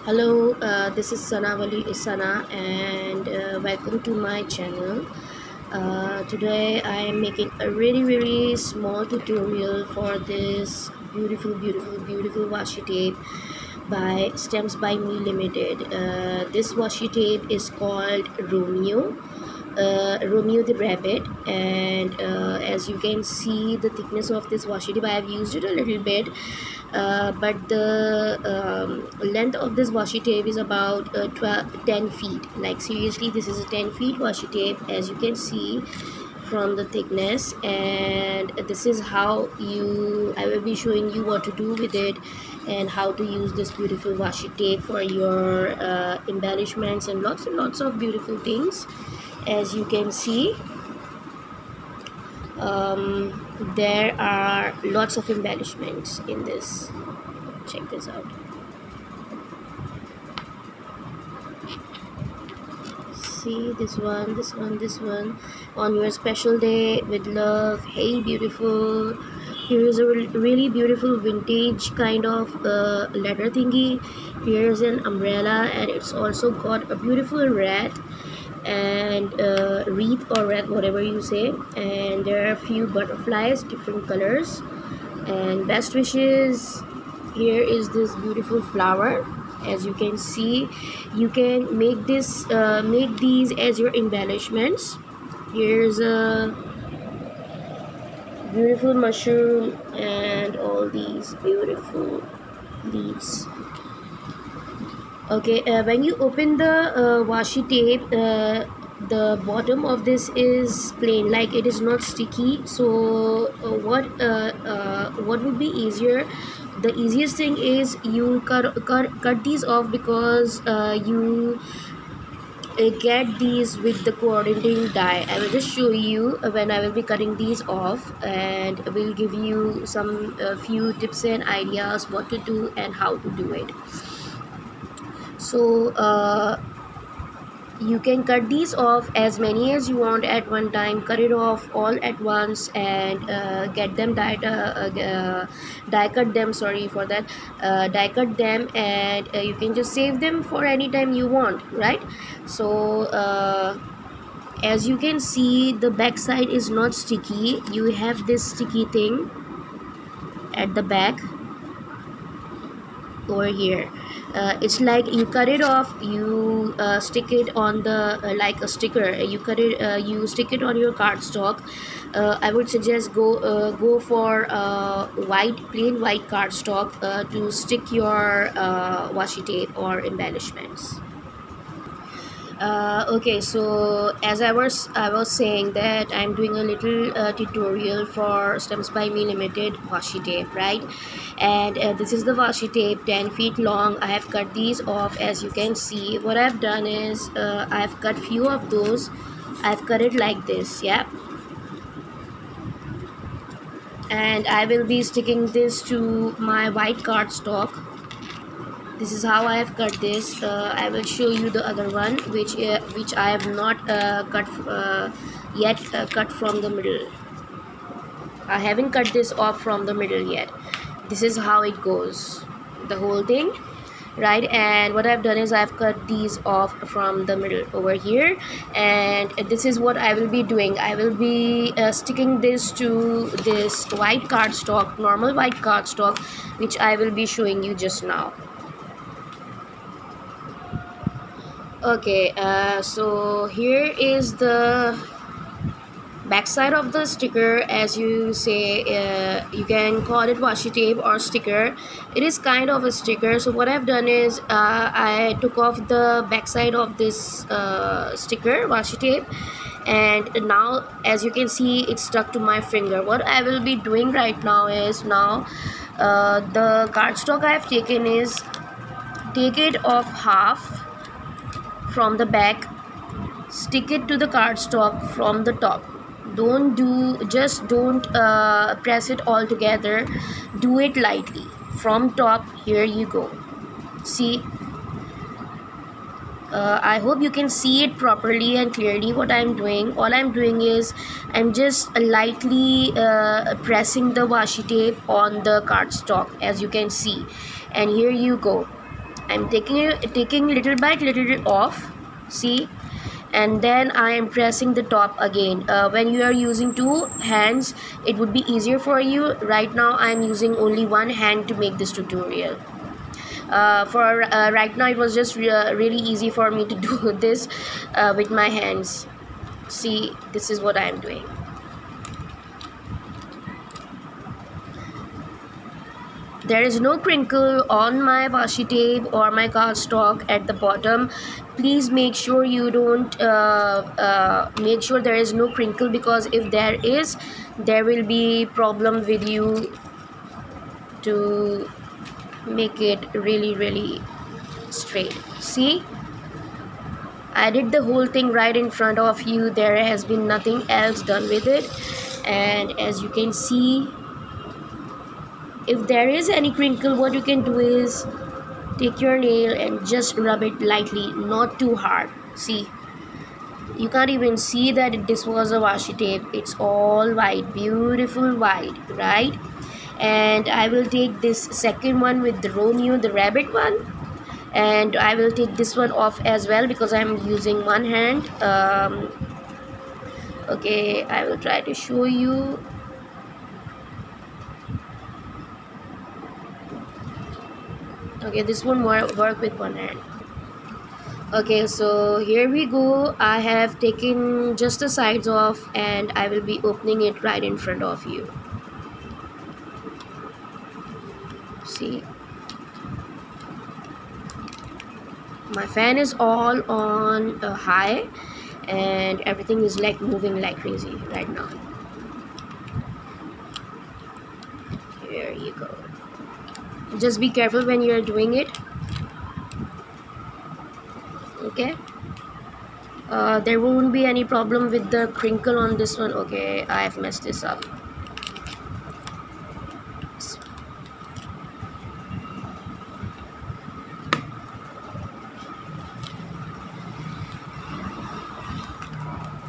Hello, this is Sana, and welcome to my channel. Today I am making a really small tutorial for this beautiful washi tape by Stems by Me Limited. This washi tape is called Romeo the rabbit, and as you can see the thickness of this washi tape, I have used it a little bit, but the length of this washi tape is about 10 feet. Like seriously, this is a 10 feet washi tape, as you can see from the thickness. And this is how I will be showing you what to do with it and how to use this beautiful washi tape for your embellishments and lots of beautiful things. As you can see, there are lots of embellishments in this. Check this out. See this one on your special day with love. Hey beautiful, here is a really beautiful vintage kind of leather thingy. Here's an umbrella, and it's also got a beautiful rat and wreath or rat, whatever you say. And there are a few butterflies, different colors, and best wishes. Here is this beautiful flower. As you can see, you can make these as your embellishments. Here's a beautiful mushroom and all these beautiful leaves. Okay, when you open the washi tape, the bottom of this is plain, like it is not sticky. So what would be easier? The easiest thing is you cut these off, because you get these with the coordinating die. I will just show you when I will be cutting these off, and will give you some few tips and ideas what to do and how to do it. So you can cut these off as many as you want at one time. Cut it off all at once and get them die cut them, sorry for that, die cut them, and you can just save them for any time you want, right? So as you can see, the back side is not sticky. You have this sticky thing at the back over here. It's like you cut it off, you stick it on the like a sticker. You cut it, you stick it on your cardstock. I would suggest go for plain white cardstock to stick your washi tape or embellishments. Okay, so as I was saying that I'm doing a little tutorial for Stems by Me Limited washi tape, right? And this is the washi tape, 10 feet long. I have cut these off. As you can see, what I've done is I've cut few of those. I've cut it like this, yeah, and I will be sticking this to my white cardstock. This is how I have cut this. I will show you the other one, which I have not cut yet, cut from the middle. I haven't cut this off from the middle yet. This is how it goes, the whole thing, right? And what I've done is I've cut these off from the middle over here, and this is what I will be doing. I will be sticking this to this white cardstock, normal white cardstock, which I will be showing you just now. Okay, so here is the back side of the sticker. As you say, you can call it washi tape or sticker. It is kind of a sticker. So what I've done is I took off the back side of this sticker washi tape, and now as you can see, it's stuck to my finger. What I will be doing right now is the cardstock I have taken is take it off half from the back, stick it to the cardstock from the top. Don't press it all together, do it lightly from top. Here you go. See, I hope you can see it properly and clearly what I'm doing. All I'm doing is I'm just lightly pressing the washi tape on the cardstock, as you can see, and here you go. I'm taking little by little off, see, and then I am pressing the top again. When you are using two hands, it would be easier for you. Right now I'm using only one hand to make this tutorial. For right now it was just really easy for me to do this with my hands. See, this is what I am doing. There is no crinkle on my washi tape or my cardstock at the bottom. Please make sure you don't make sure there is no crinkle, because if there is, there will be problem with you to make it really straight. See, I did the whole thing right in front of you. There has been nothing else done with it. And as you can see, if there is any crinkle, what you can do is take your nail and just rub it lightly, not too hard. See, you can't even see that this was a washi tape. It's all white, beautiful white, right? And I will take this second one with the Romeo the rabbit one, and I will take this one off as well because I'm using one hand. Okay, I will try to show you. Okay, this one work with one hand. Okay, so here we go. I have taken just the sides off and I will be opening it right in front of you. See, my fan is all on high and everything is like moving like crazy right now. Here you go. Just be careful when you're doing it. Okay, there won't be any problem with the crinkle on this one. Okay, I've messed this up.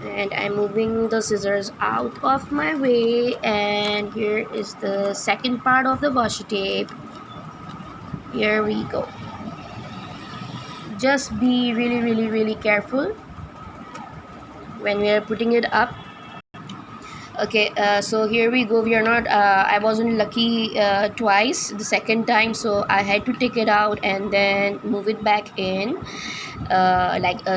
And I'm moving the scissors out of my way, and here is the second part of the washi tape. Here we go. Just be really careful when we are putting it up. Okay, so here we go. We are not I wasn't lucky twice the second time, so I had to take it out and then move it back in,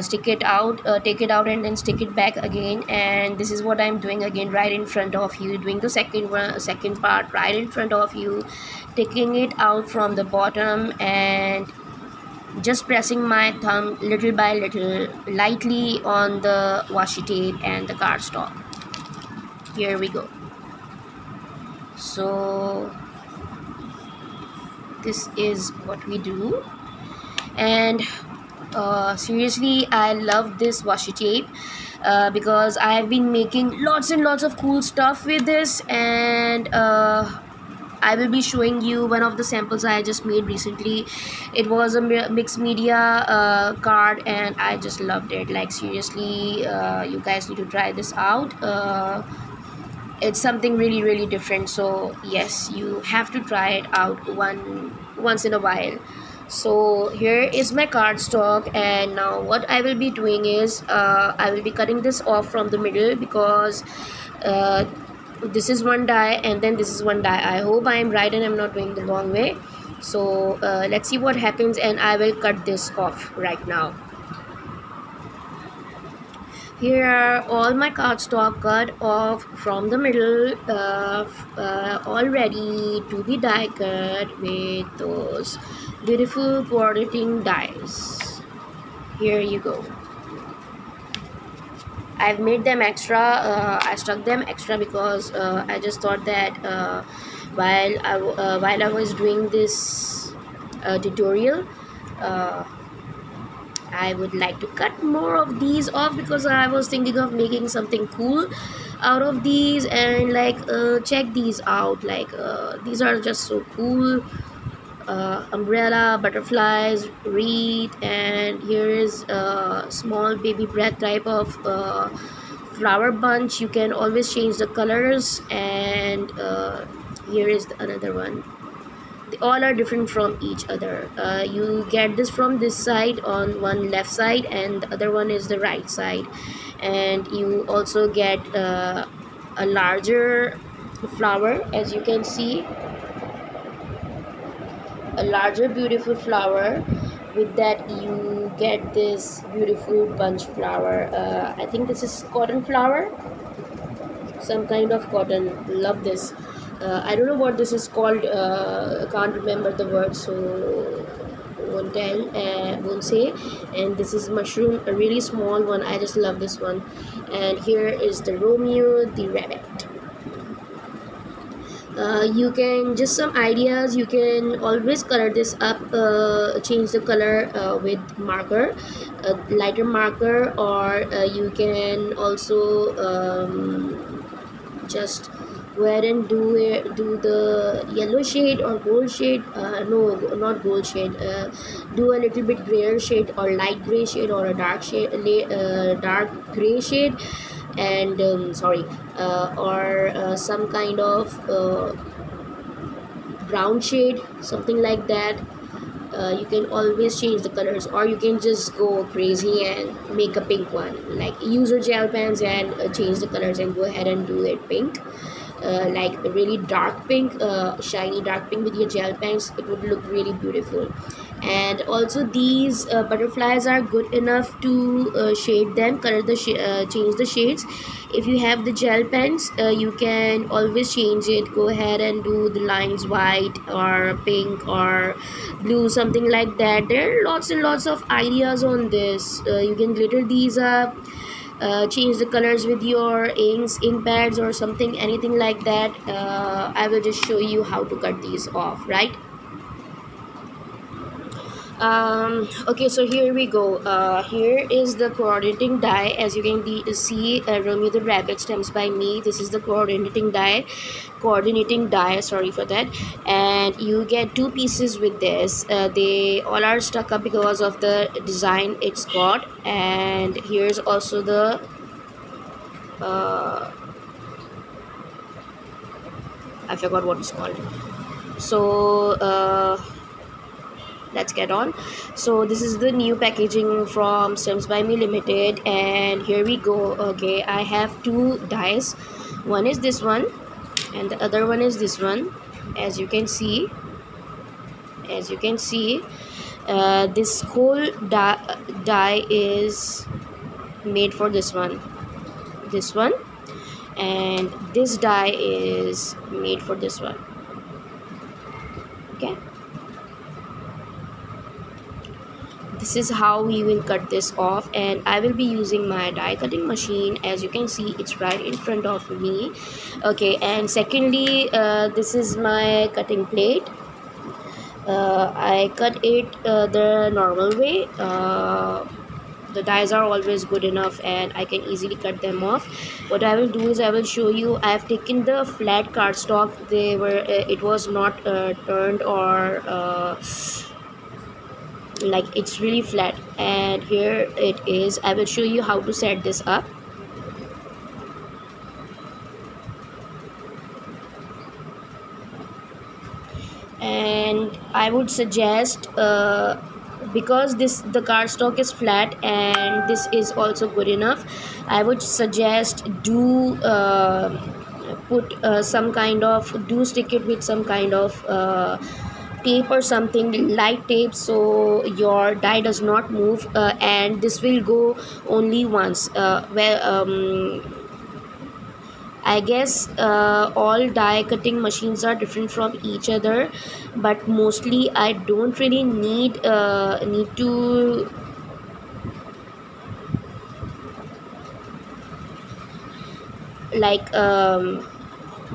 stick it out, take it out and then stick it back again. And this is what I'm doing again right in front of you, doing the second part right in front of you, taking it out from the bottom and just pressing my thumb little by little lightly on the washi tape and the cardstock. Here we go. So this is what we do, and seriously I love this washi tape because I've been making lots and lots of cool stuff with this, and I will be showing you one of the samples I just made recently. It was a mixed media card and I just loved it. Like seriously, you guys need to try this out. It's something really different, so yes, you have to try it out once in a while. So here is my cardstock, and now what I will be doing is I will be cutting this off from the middle because this is one die and then this is one die. I hope I am right and I'm not doing the wrong way. So let's see what happens, and I will cut this off right now. Here are all my cardstock cut off from the middle, all ready to be die cut with those beautiful coordinating dies. Here you go. I've made them extra. I stuck them extra because I just thought that while I was doing this tutorial, I would like to cut more of these off because I was thinking of making something cool out of these. And like check these out, like these are just so cool. Umbrella, butterflies, wreath, and here is a small baby breath type of flower bunch. You can always change the colors, and here is another one. all are different from each other. You get this from this side, on one left side, and the other one is the right side. And you also get a larger flower, as you can see, a larger beautiful flower. With that you get this beautiful bunch flower. I think this is cotton flower, some kind of cotton. Love this. I don't know what this is called. Can't remember the word, so won't tell, won't say. And this is mushroom, a really small one. I just love this one. And here is the Romeo the rabbit. You can just some ideas, you can always color this up, change the color with marker, lighter marker, or you can also just go ahead and do the yellow shade or gold shade. No, not gold shade. Do a little bit grayer shade or light gray shade or a dark shade, dark gray shade. And sorry, or some kind of brown shade, something like that. You can always change the colors, or you can just go crazy and make a pink one, like use your gel pens and change the colors and go ahead and do it pink. Like a really dark pink, shiny dark pink with your gel pens, it would look really beautiful. And also these butterflies are good enough to shade them, color the change the shades. If you have the gel pens, you can always change it, go ahead and do the lines white or pink or blue, something like that. There are lots and lots of ideas on this. You can glitter these up, change the colors with your ink pads or something, anything like that. I will just show you how to cut these off, right? Okay, so here we go. Here is the coordinating die. As you can see, Romeo the rabbit stems by me. This is the coordinating die, sorry for that. And you get two pieces with this. They all are stuck up because of the design it's got. And here's also the I forgot what it's called. So let's get on. So this is the new packaging from Stems by Me Limited, and here we go. Okay, I have two dies. One is this one and the other one is this one. As you can see, this whole die is made for this one, and this die is made for this one. Okay, this is how we will cut this off, and I will be using my die cutting machine. As you can see, it's right in front of me. Okay, and secondly, this is my cutting plate. I cut it the normal way. The dies are always good enough and I can easily cut them off. What I will do is I will show you. I have taken the flat cardstock. It was not turned or like it's really flat, and here it is. I will show you how to set this up. And I would suggest, because the cardstock is flat and this is also good enough, I would suggest do put some kind of, do stick it with some kind of tape or something, light tape, so your die does not move, and this will go only once. I guess all die cutting machines are different from each other, but mostly I don't really need to like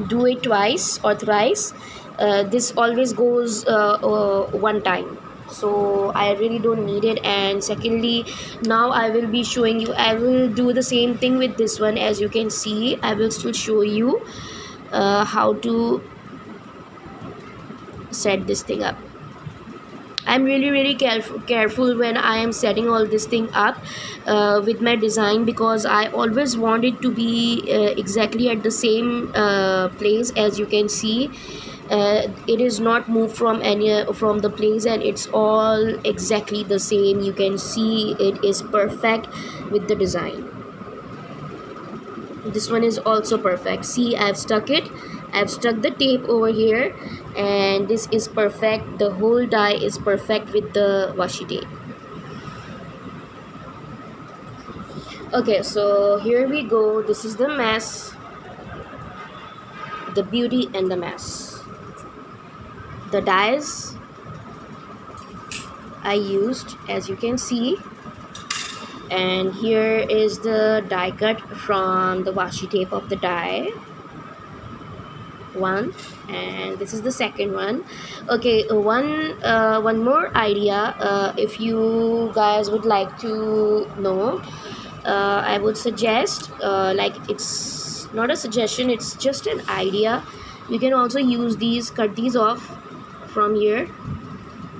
do it twice or thrice. This always goes one time, so I really don't need it. And secondly, now I will be showing you, I will do the same thing with this one. As you can see, I will still show you how to set this thing up. I'm really careful when I am setting all this thing up with my design, because I always want it to be exactly at the same place. As you can see, It is not moved from any from the place, and it's all exactly the same. You can see it is perfect with the design. This one is also perfect. See, I've stuck the tape over here, and this is perfect. The whole die is perfect with the washi tape. Okay, so here we go. This is the mess, the beauty and the mess. The dies I used, as you can see, and here is the die cut from the washi tape of the die one, and this is the second one. Okay, one more idea. If you guys would like to know, I would suggest, like, it's not a suggestion, it's just an idea. You can also use these, cut these off from here,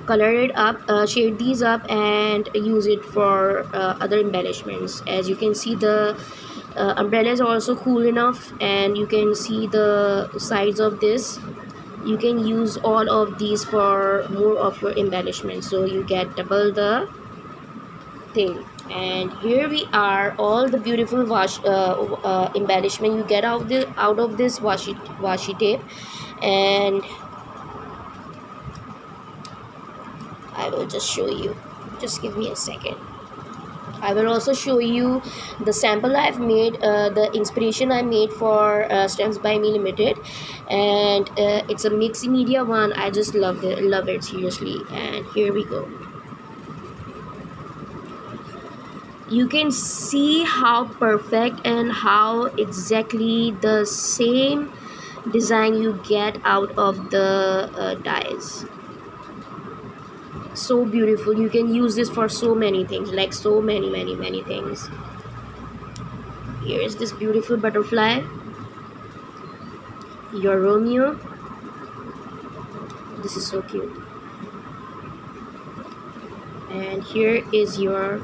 color it up, shade these up, and use it for other embellishments. As you can see, the umbrella is also cool enough, and you can see the sides of this. You can use all of these for more of your embellishment, so you get double the thing. And here we are, all the beautiful embellishment you get out of this washi tape. And I will just show you, just give me a second. I will also show you the sample I've made, the inspiration I made for Stems by Me Limited, and it's a mixed media one. I just love it seriously. And here we go. You can see how perfect and how exactly the same design you get out of the dies. So beautiful. You can use this for so many things, like so many things. Here is this beautiful butterfly, your Romeo. This is so cute. And here is your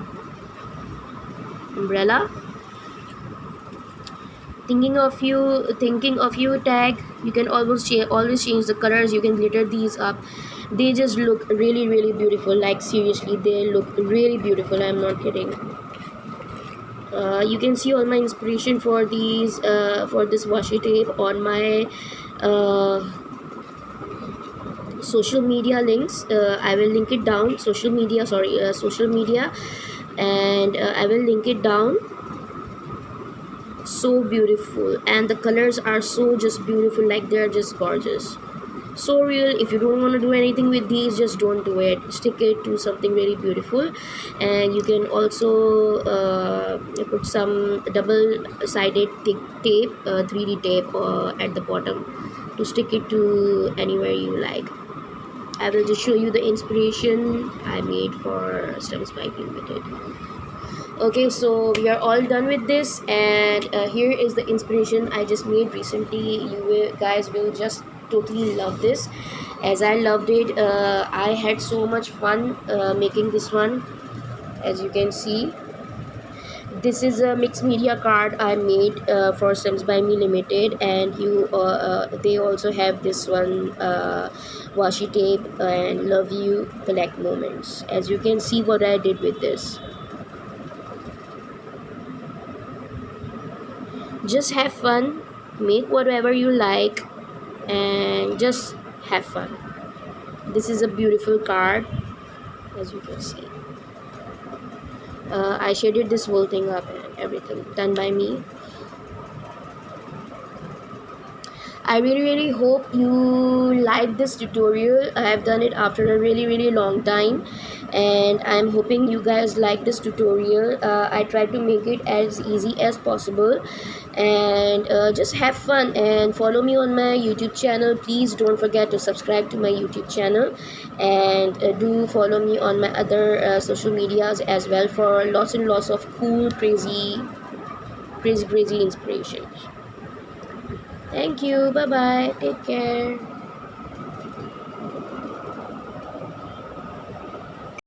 umbrella. Thinking of you tag. You can always change the colors. You can glitter these up. They just look really beautiful. Like, seriously, they look really beautiful. I'm not kidding. You can see all my inspiration for these for this washi tape on my social media links. I will link it down. Social media, and I will link it down. So beautiful, and the colors are so just beautiful. Like, they're just gorgeous, so real. If you don't want to do anything with these, just don't do it. Stick it to something really beautiful. And you can also put some double-sided thick tape, 3D tape, at the bottom to stick it to anywhere you like. I will just show you the inspiration I made for Stems by Me Limited. Okay, so we are all done with this, and here is the inspiration I just made recently. Guys will just totally love this, as I loved it. I had so much fun making this one. As you can see, this is a mixed media card I made for Stems by Me Limited, and they also have this one, washi tape and Love You Collect Moments. As you can see what I did with this. Just have fun, make whatever you like, and just have fun. This is a beautiful card, as you can see. I shaded this whole thing up, and everything done by me. I really hope you like this tutorial. I have done it after a really long time, and I'm hoping you guys like this tutorial. I tried to make it as easy as possible, and just have fun and follow me on my YouTube channel. Please don't forget to subscribe to my YouTube channel, and do follow me on my other social medias as well for lots and lots of cool, crazy inspirations. Thank you. Bye bye. Take care.